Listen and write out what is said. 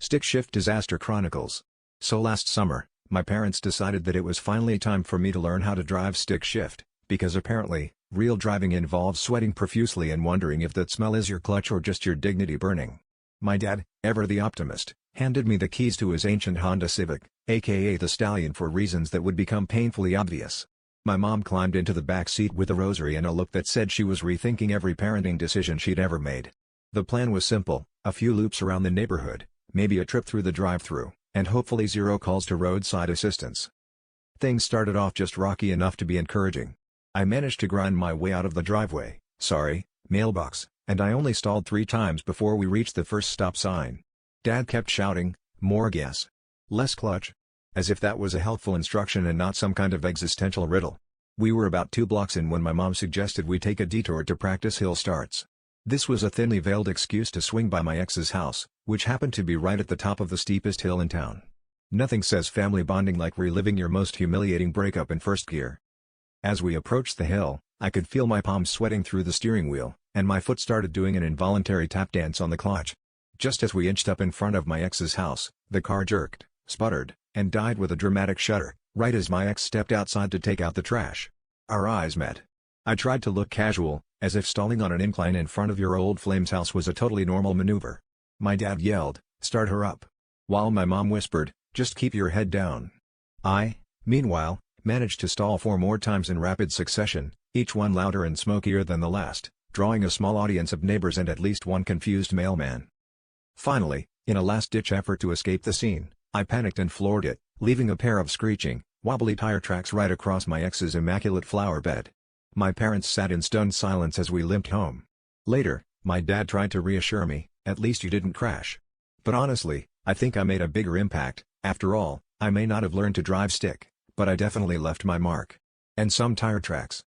Stick Shift Disaster Chronicles. So last summer, my parents decided that it was finally time for me to learn how to drive stick shift, because apparently, real driving involves sweating profusely and wondering if that smell is your clutch or just your dignity burning. My dad, ever the optimist, handed me the keys to his ancient Honda Civic, aka the Stallion, for reasons that would become painfully obvious. My mom climbed into the back seat with a rosary and a look that said she was rethinking every parenting decision she'd ever made. The plan was simple: a few loops around the neighborhood, maybe a trip through the drive-thru, and hopefully zero calls to roadside assistance. Things started off just rocky enough to be encouraging. I managed to grind my way out of the driveway, mailbox, and I only stalled 3 times before we reached the first stop sign. Dad kept shouting, "More gas. Less clutch." As if that was a helpful instruction and not some kind of existential riddle. We were about 2 blocks in when my mom suggested we take a detour to practice hill starts. This was a thinly veiled excuse to swing by my ex's house, which happened to be right at the top of the steepest hill in town. Nothing says family bonding like reliving your most humiliating breakup in first gear. As we approached the hill, I could feel my palms sweating through the steering wheel, and my foot started doing an involuntary tap dance on the clutch. Just as we inched up in front of my ex's house, the car jerked, sputtered, and died with a dramatic shudder, right as my ex stepped outside to take out the trash. Our eyes met. I tried to look casual, as if stalling on an incline in front of your old flame's house was a totally normal maneuver. My dad yelled, "Start her up," while my mom whispered, "Just keep your head down." I, meanwhile, managed to stall 4 more times in rapid succession, each one louder and smokier than the last, drawing a small audience of neighbors and at least one confused mailman. Finally, in a last-ditch effort to escape the scene, I panicked and floored it, leaving a pair of screeching, wobbly tire tracks right across my ex's immaculate flower bed. My parents sat in stunned silence as we limped home. Later, my dad tried to reassure me, "At least you didn't crash." But honestly, I think I made a bigger impact. After all, I may not have learned to drive stick, but I definitely left my mark. And some tire tracks.